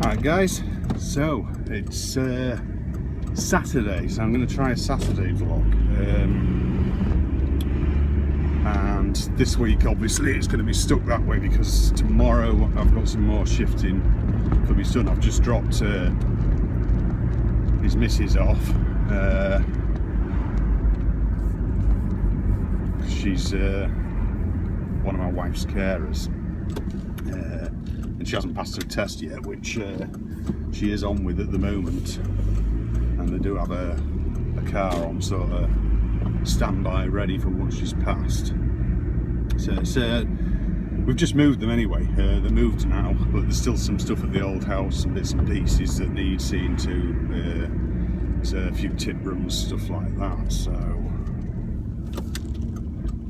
Alright guys, so it's Saturday, so I'm going to try a Saturday vlog, and this week obviously it's going to be stuck that way because tomorrow I've got some more shifting for my son. I've just dropped his missus off, she's one of my wife's carers, and she hasn't passed her test yet, which she is on with at the moment, and they do have a car on sort of standby ready for once she's passed. So it's, we've just moved them anyway, they're moved now, but there's still some stuff at the old house, some bits and pieces that need seeing to. There's a few tip rooms, stuff like that, so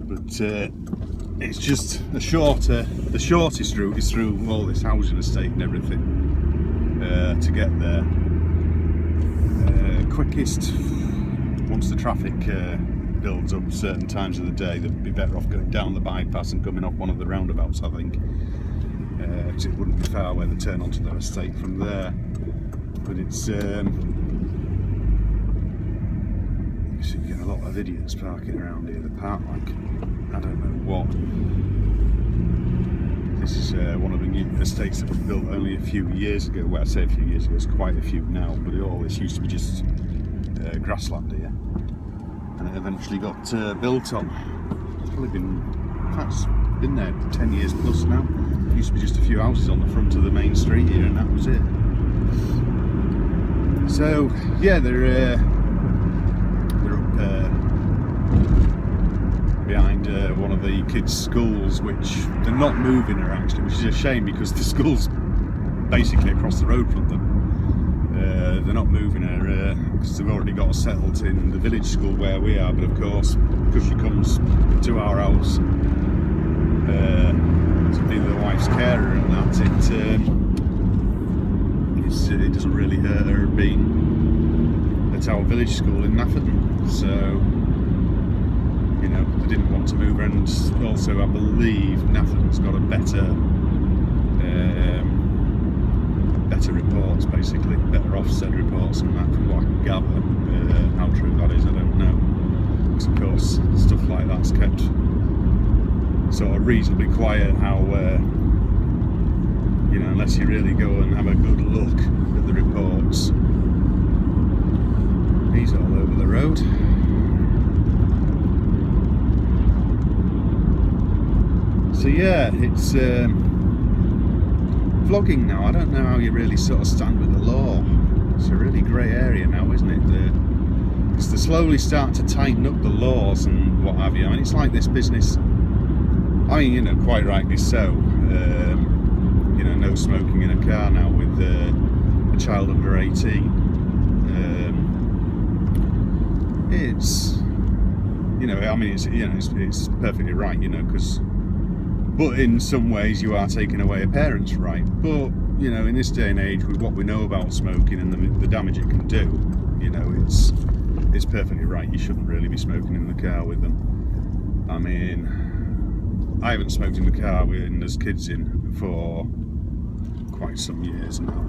but it's just the shortest route is through all this housing estate and everything to get there. Quickest, once the traffic builds up certain times of the day, they'd be better off going down the bypass and coming off one of the roundabouts, I think, because it wouldn't be far where they turn onto their estate from there. But it's you see, you get a lot of idiots parking around here. They park like I don't know what. This is one of the new estates that was built only a few years ago. Well, I say a few years ago, it's quite a few now, but all this used to be just grassland here, and it eventually got built on. It's probably been, in fact, it's been there 10 years plus now. It used to be just a few houses on the front of the main street here, and that was it. So yeah, they're up behind one of the kids' schools, which they're not moving her actually, which is a shame because the school's basically across the road from them. They're not moving her because they've already got her settled in the village school where we are, but of course because she comes to our house to be the wife's carer and that, it doesn't really hurt her being at our village school in Nafferton, so you know, they didn't want to move her, and also I believe Nafferton's got a better reports, basically better Ofsted reports and that, from what I can gather. How true that is I don't know, because of course stuff like that's kept sort of reasonably quiet, how you know, unless you really go and have a good look at the reports. He's all over the road. So yeah, it's vlogging now. I don't know how you really sort of stand with the law. It's a really grey area now, isn't it? Because they're slowly starting to tighten up the laws and what have you. I mean, it's like this business, I mean, you know, quite rightly so. You know, no smoking in a car now with a child under 18. It's, you know, I mean, it's, you know, it's perfectly right, you know, because, but in some ways you are taking away a parent's right. But you know, in this day and age, with what we know about smoking and the damage it can do, you know, it's perfectly right. You shouldn't really be smoking in the car with them. I mean, I haven't smoked in the car when there's kids in for quite some years now.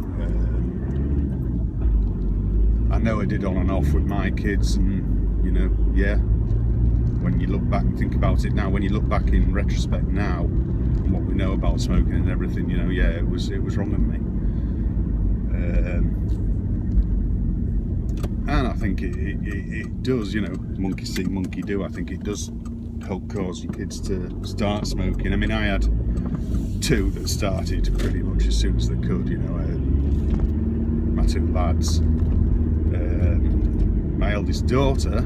I know I did on and off with my kids, and you know, yeah, when you look back and think about it now, when you look back in retrospect now and what we know about smoking and everything, you know, yeah, it was wrong of me, and I think it does, you know, monkey see, monkey do. I think it does help cause your kids to start smoking. I mean, I had two that started pretty much as soon as they could, you know, my two lads. My eldest daughter, I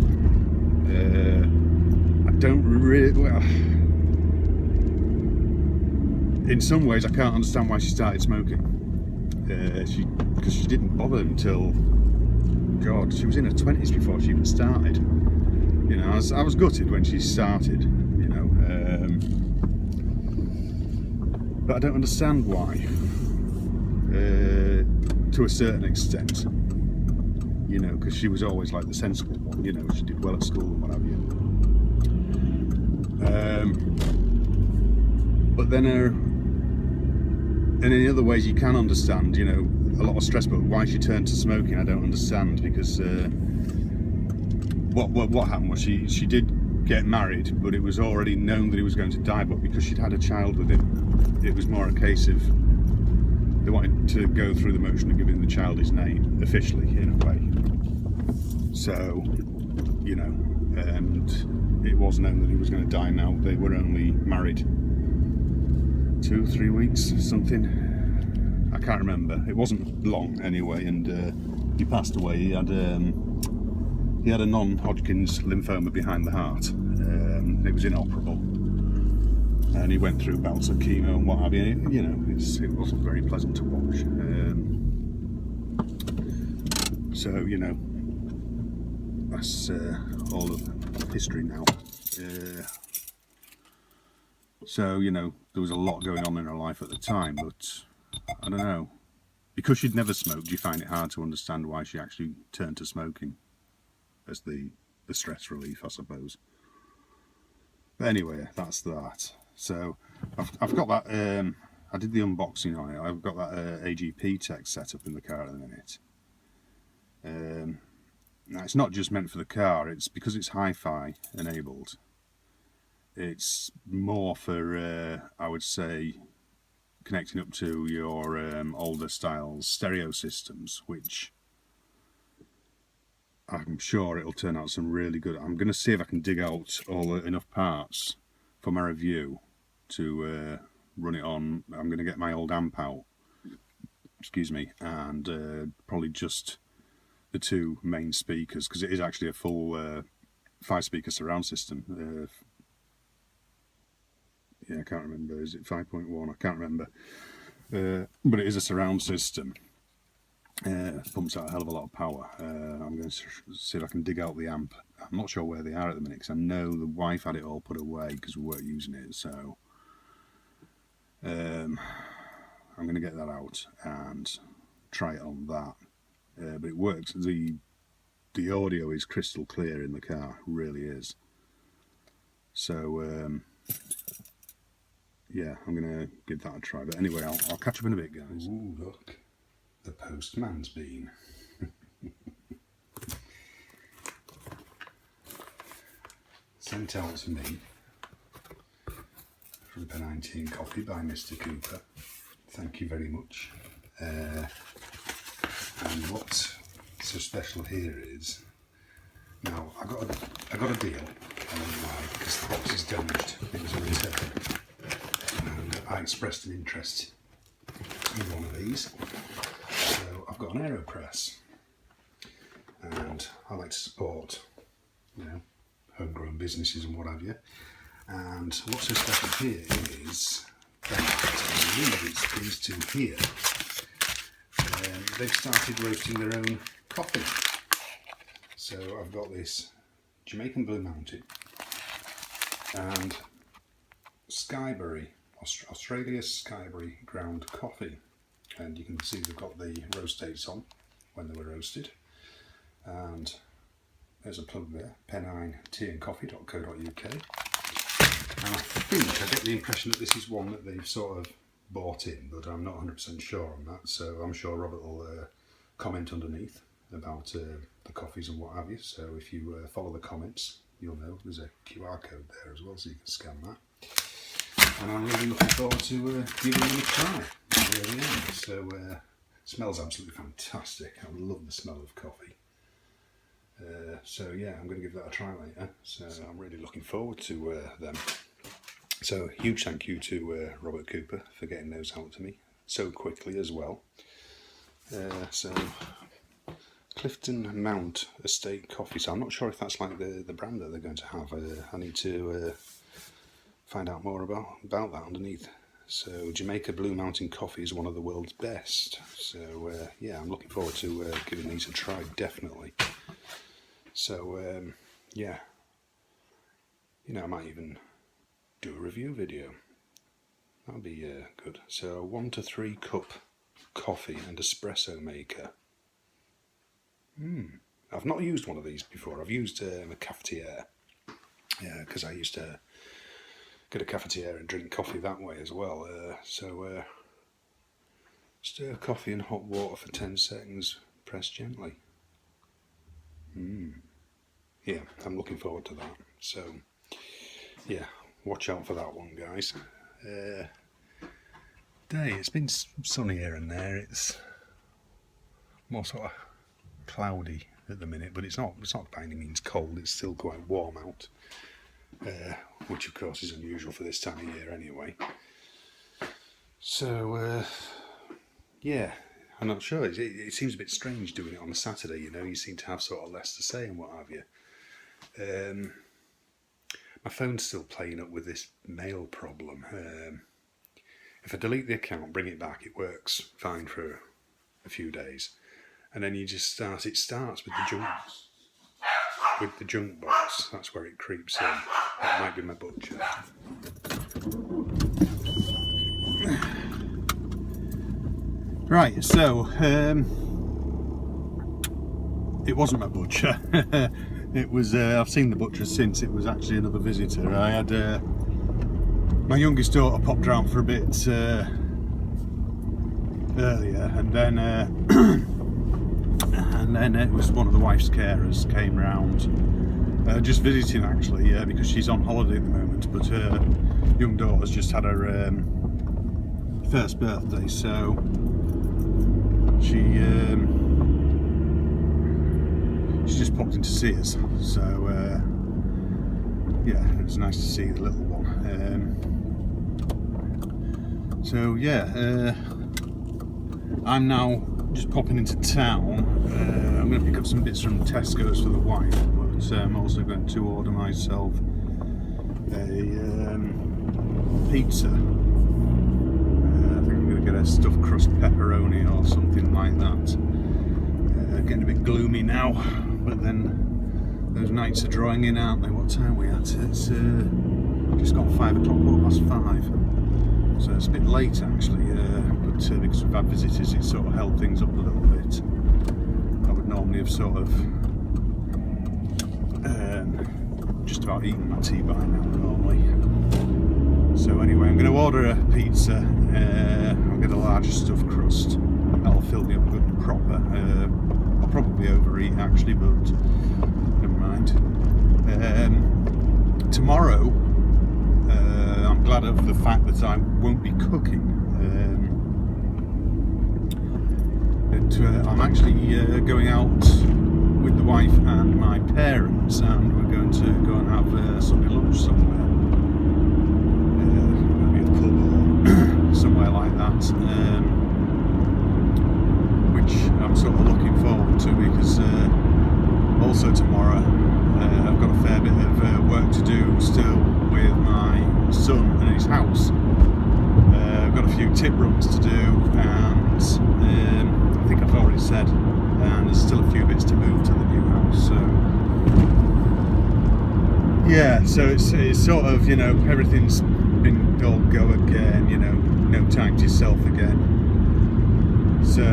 don't really, well, in some ways I can't understand why she started smoking, because she didn't bother until, God, she was in her 20s before she even started. You know, I was gutted when she started, you know, but I don't understand why, to a certain extent. You know, because she was always like the sensible one, you know, she did well at school and what have you. But then and in other ways you can understand, you know, a lot of stress, but why she turned to smoking I don't understand, because what happened was she did get married, but it was already known that he was going to die, but because she'd had a child with him, it was more a case of they wanted to go through the motion of giving the child his name officially, in a way. So, you know, and it was known that he was going to die. Now they were only married 2-3 weeks, something. I can't remember. It wasn't long anyway, and he passed away. He had a non-Hodgkin's lymphoma behind the heart. It was inoperable, and he went through bouts of chemo and what have you. You know, it wasn't very pleasant to watch. So, you know, that's all of history now. So, you know, there was a lot going on in her life at the time, but I don't know. Because she'd never smoked, you find it hard to understand why she actually turned to smoking as the stress relief, I suppose. But anyway, that's that. So I've got that. I did the unboxing on it. I've got that AGP tech set up in the car at the minute. Now it's not just meant for the car. It's because it's hi-fi enabled. It's more for I would say connecting up to your older styles stereo systems, which I'm sure it'll turn out some really good. I'm going to see if I can dig out enough parts for my review to run it on. I'm going to get my old amp out, excuse me, and probably just the 2 main speakers, because it is actually a full 5-speaker surround system. Yeah, I can't remember. Is it 5.1? I can't remember. But it is a surround system. Pumps out a hell of a lot of power. I'm going to see if I can dig out the amp. I'm not sure where they are at the minute, because I know the wife had it all put away because we weren't using it. So I'm going to get that out and try it on that. But it works. The audio is crystal clear in the car, really is. So yeah, I'm going to give that a try. But anyway, I'll catch up in a bit, guys. Ooh, look. The postman's been. Sent out to me from the 19 Coffee by Mr. Cooper. Thank you very much. And what's so special here is, now I got a deal. I don't know why, because the box is damaged. It was a return, and I expressed an interest in one of these. So I've got an AeroPress, and I like to support, you know, homegrown businesses and what have you. And what's so special here is that these two here, they've started roasting their own coffee. So I've got this Jamaican Blue Mountain and Skyberry, Australia's Skyberry ground coffee. And you can see they've got the roast dates on when they were roasted. And there's a plug there, penineteaandcoffee.co.uk. And I get the impression that this is one that they've sort of bought in, but I'm not 100% sure on that. So I'm sure Robert will comment underneath about the coffees and what have you. So if you follow the comments, you'll know there's a QR code there as well, so you can scan that. And I'm really looking forward to giving them a try. I really am. So smells absolutely fantastic. I love the smell of coffee. So yeah, I'm going to give that a try later. So I'm really looking forward to them. So huge thank you to Robert Cooper for getting those out to me so quickly as well. So Clifton Mount Estate Coffee. So I'm not sure if that's like the brand that they're going to have. I need to find out more about that underneath. So Jamaica Blue Mountain Coffee is one of the world's best. So yeah, I'm looking forward to giving these a try, definitely. So yeah, you know, I might even do a review video. That'll be good. So 1 to 3 cup coffee and espresso maker. I've not used one of these before. I've used a cafetiere, because I used to get a cafetiere and drink coffee that way as well. So Stir coffee in hot water for 10 seconds. Press gently. Yeah, I'm looking forward to that. So, yeah, watch out for that one, guys. Day, it's been sunny here and there. It's more sort of cloudy at the minute, but it's not by any means cold. It's still quite warm out, which of course is unusual for this time of year anyway. So yeah, I'm not sure. It seems a bit strange doing it on a Saturday. You know, you seem to have sort of less to say and what have you. My phone's still playing up with this mail problem. If I delete the account, bring it back, it works fine for a few days, and then you just start. It starts with the junk box. That's where it creeps in. That might be my butcher. Right, so it wasn't my butcher. It was. I've seen the butcher since. It was actually another visitor. I had my youngest daughter popped round for a bit earlier, and then it was one of the wife's carers came round, just visiting actually, because she's on holiday at the moment. But her young daughter's just had her first birthday, so she just popped in to see us. So yeah, it was nice to see the little one. So yeah, I'm now just popping into town. I'm going to pick up some bits from Tesco's for the wife, but I'm also going to order myself a pizza. I think I'm going to get a stuffed crust pepperoni or something like that. Getting a bit gloomy now, but then those nights are drawing in, aren't they? What time are we at? It's just got 5 o'clock, 5:15. So it's a bit late actually, but because we've had visitors, it's sort of held things up a little bit. I would normally have sort of just about eaten my tea by now normally. So anyway, I'm going to order a pizza. I'll get a large stuffed crust. That'll fill me up good and proper. I'll probably overeat actually, but never mind. Tomorrow, I'm glad of the fact that I won't be cooking. I'm actually going out with the wife and my parents, and we're going to go and have Sunday lunch somewhere. Maybe a pub or somewhere like that, which I'm sort of looking forward to, because also tomorrow I've got a fair bit of work to do still with my son and his house. I've got a few tip runs to do, and I think I've already said, and there's still a few bits to move to the new house. So yeah, so it's sort of, you know, everything's been all go again, you know, no time to yourself again. So,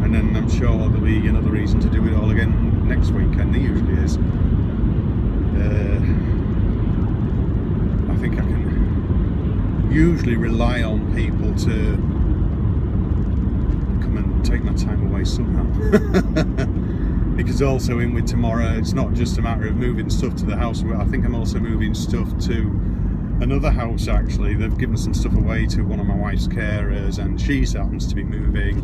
and then I'm sure there'll be another reason to do it all again next weekend. There usually is. I think I can usually rely on people to come and take my time away somehow. Because also in with tomorrow, it's not just a matter of moving stuff to the house. I think I'm also moving stuff to another house actually. They've given some stuff away to one of my wife's carers, and she happens to be moving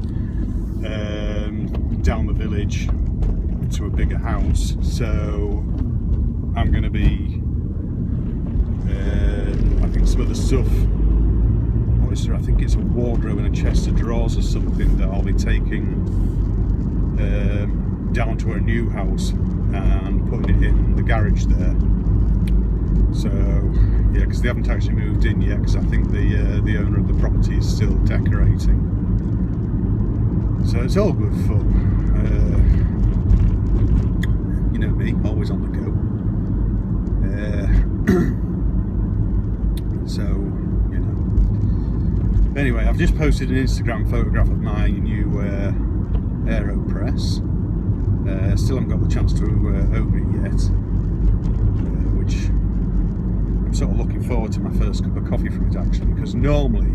down the village to a bigger house. So I'm going to be I think some of the stuff, what is there, I think it's a wardrobe and a chest of drawers or something that I'll be taking down to her new house and putting it in the garage there. So yeah, because they haven't actually moved in yet, because I think the owner of the property is still decorating. So it's all good fun. You know me, always on the go. So, you know. Anyway, I've just posted an Instagram photograph of my new AeroPress. Still haven't got the chance to open it yet, which I'm sort of looking forward to my first cup of coffee from it actually, because normally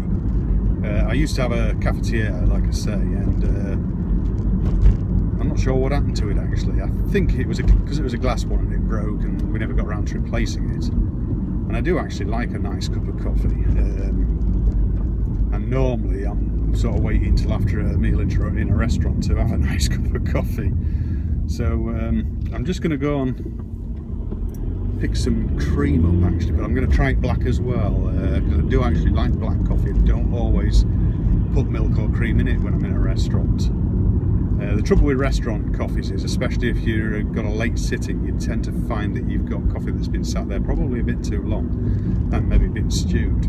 I used to have a cafetiere, like I say, and I'm not sure what happened to it actually. I think it was because it was a glass one and it broke, and we never got around to replacing it. And I do actually like a nice cup of coffee. And normally I'm sort of waiting till after a meal in a restaurant to have a nice cup of coffee. So I'm just going to go and pick some cream up actually, but I'm going to try it black as well, because I do actually like black coffee and don't always put milk or cream in it when I'm in a restaurant. The trouble with restaurant coffees is, especially if you've got a late sitting, you tend to find that you've got coffee that's been sat there probably a bit too long and maybe been stewed.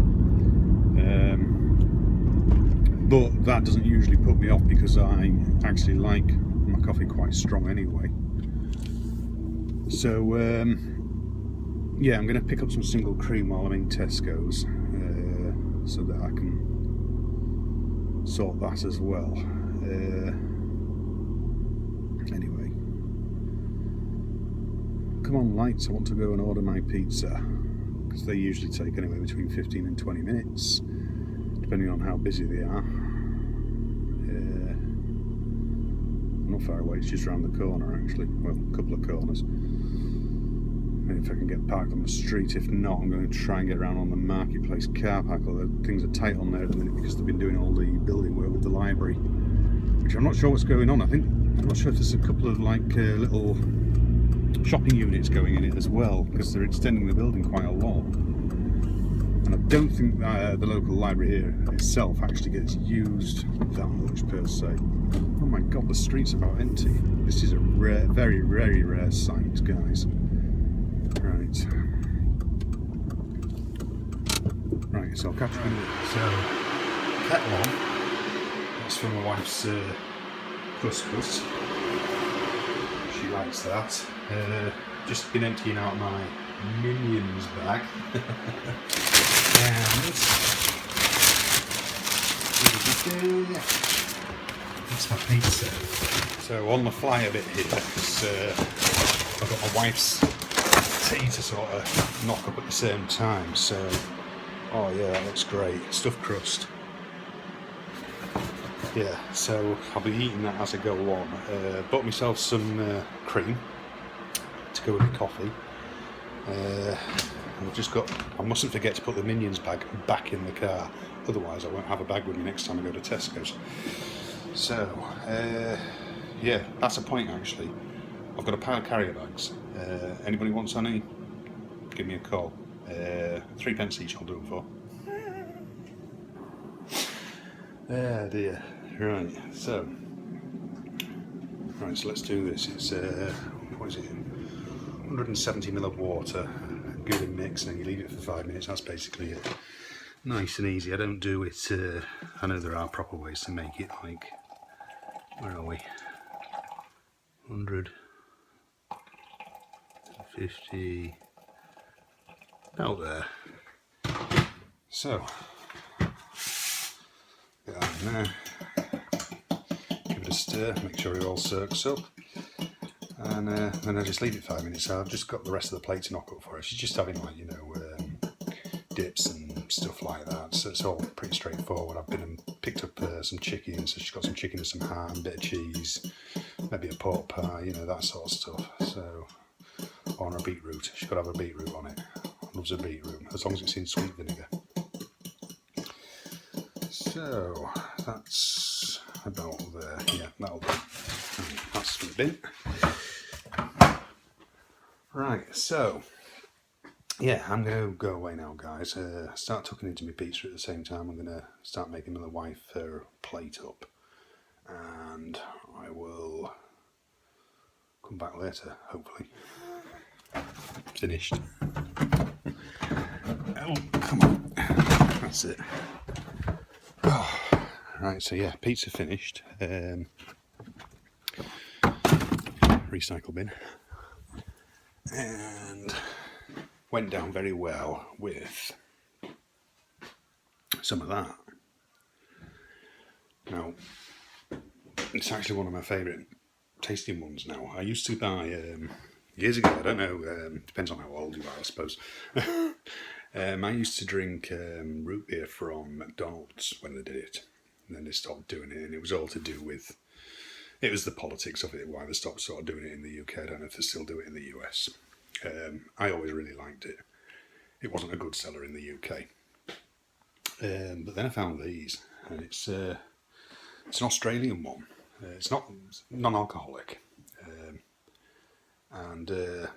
But that doesn't usually put me off because I actually like my coffee quite strong anyway. So yeah, I'm going to pick up some single cream while I'm in Tesco's, so that I can sort that as well. Anyway, come on lights, I want to go and order my pizza, because they usually take anywhere between 15 and 20 minutes, depending on how busy they are. Not far away, it's just around the corner actually, well, a couple of corners. Maybe if I can get parked on the street. If not, I'm going to try and get around on the marketplace car park, although things are tight on there at the minute because they've been doing all the building work with the library, which I'm not sure what's going on. I'm not sure if there's a couple of like little shopping units going in it as well, because they're extending the building quite a lot. And I don't think the local library here itself actually gets used that much per se. Oh my god, the street's about empty. This is a rare, very, very rare sight, guys. Right, so I'll catch you in a minute. So, kettle on. That's for my wife's couscous. She likes that. Just been emptying out my Minions bag. And that's my pizza. So on the fly a bit here, I've got my wife's tea to sort of knock up at the same time. So, oh yeah, that looks great. Stuffed crust. Yeah, so I'll be eating that as I go along. Bought myself some cream to go with the coffee. I've just got, I mustn't forget to put the Minions bag back in the car, otherwise I won't have a bag with me next time I go to Tesco's. So, yeah, that's a point actually. I've got a pile of carrier bags. Anybody wants any? Give me a call. 3 pence each I'll do them for. Ah dear. Right, so let's do this. It's what is it? 170ml of water, good and mix, and then you leave it for 5 minutes. That's basically it. Nice and easy. I don't do it. I know there are proper ways to make it. Like, where are we? 150, about there. So, get that in there. Give it a stir. Make sure it all soaks up. And then I just leave it 5 minutes. So I've just got the rest of the plate to knock up for her. She's just having, like, you know, dips and stuff like that. So it's all pretty straightforward. I've been and picked up some chicken. So she's got some chicken and some ham, a bit of cheese, maybe a pork pie, you know, that sort of stuff. So, on her beetroot. She's got to have a beetroot on it. Loves a beetroot, as long as it's in sweet vinegar. So, that's about there. Yeah, that'll do. That's for the bin. Right, so, yeah, I'm going to go away now, guys. Start tucking into my pizza at the same time. I'm going to start making my wife her plate up. And I will come back later, hopefully. Finished. Oh, come on. That's it. Oh, right, so yeah, pizza finished. Recycle bin. And went down very well with some of that. Now, it's actually one of my favourite tasting ones now. I used to buy, years ago, I don't know, depends on how old you are, I suppose. I used to drink root beer from McDonald's when they did it, and then they stopped doing it, and it was all to do with, it was the politics of it, why they stopped sort of doing it in the UK. I don't know if they still do it in the US. I always really liked it. It wasn't a good seller in the UK. But then I found these, and it's an Australian one. It's not non-alcoholic, and the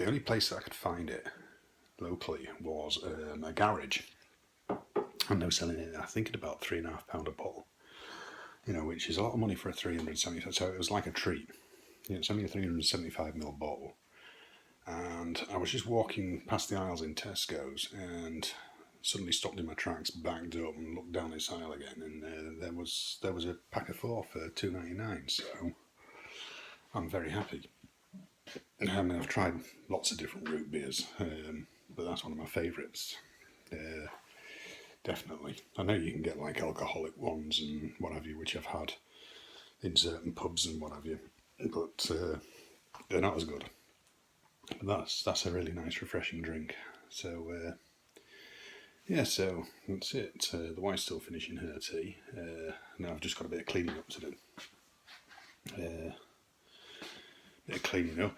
only place that I could find it locally was a garage, and they were selling it, I think, at about £3.50 a bottle. You know, which is a lot of money for a 375. So it was like a treat. You know, it's only a 375ml bottle, and I was just walking past the aisles in Tesco's, and suddenly stopped in my tracks, backed up, and looked down this aisle again, and there was a pack of 4 for £2.99. So I'm very happy. I mean, I've tried lots of different root beers, but that's one of my favourites. Definitely. I know you can get like alcoholic ones and what have you, which I've had in certain pubs and what have you, but they're not as good. But that's a really nice, refreshing drink. So yeah, so that's it. The wife's still finishing her tea. Now I've just got a bit of cleaning up to do. Bit of cleaning up.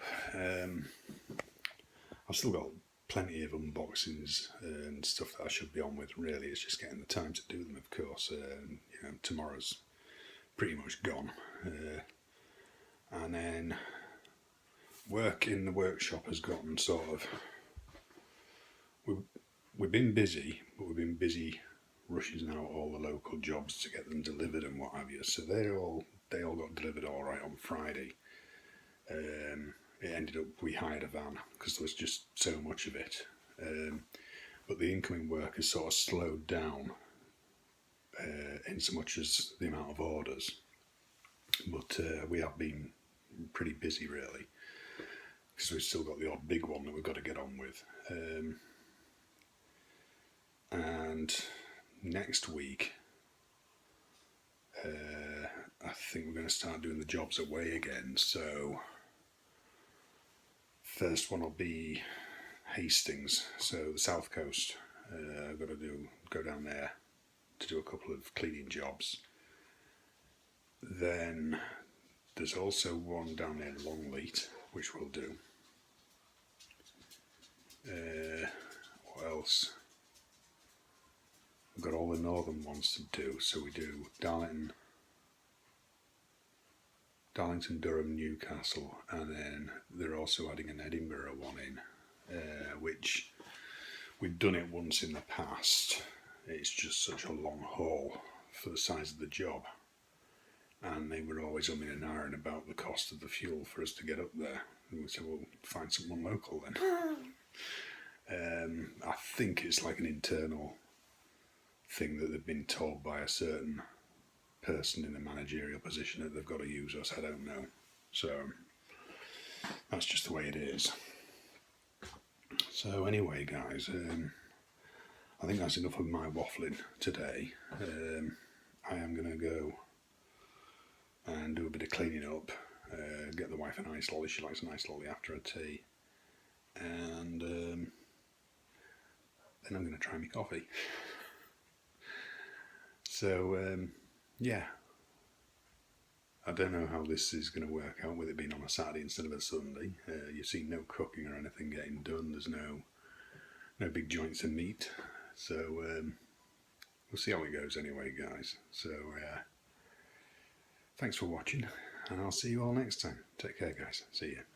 I've still got plenty of unboxings and stuff that I should be on with. Really, it's just getting the time to do them. Of course, you know, tomorrow's pretty much gone, and then work in the workshop has gotten sort of. We've been busy, but we've been busy rushing out all the local jobs to get them delivered and what have you. So they all got delivered all right on Friday. It ended up we hired a van because there was just so much of it. But the incoming work has sort of slowed down in so much as the amount of orders. But we have been pretty busy really, because we've still got the odd big one that we've got to get on with. And next week, I think we're going to start doing the jobs away again. So first one will be Hastings, so the south coast. I've got to go down there to do a couple of cleaning jobs. Then there's also one down near Longleat, which we'll do. What else? We've got all the northern ones to do, so we do Darlington, Durham, Newcastle, and then they're also adding an Edinburgh one in, which we've done it once in the past. It's just such a long haul for the size of the job, and they were always umming and ahhing about the cost of the fuel for us to get up there. And we said, well, find someone local then. I think it's like an internal thing that they've been told by a certain person in a managerial position that they've got to use us. I don't know. So that's just the way it is. So anyway, guys, I think that's enough of my waffling today. I am going to go and do a bit of cleaning up, get the wife an ice lolly. She likes an ice lolly after a tea, and then I'm going to try my coffee. So yeah, I don't know how this is going to work out with it being on a Saturday instead of a Sunday. You see no cooking or anything getting done. There's no big joints of meat. So we'll see how it goes anyway, guys. So thanks for watching, and I'll see you all next time. Take care, guys. See you.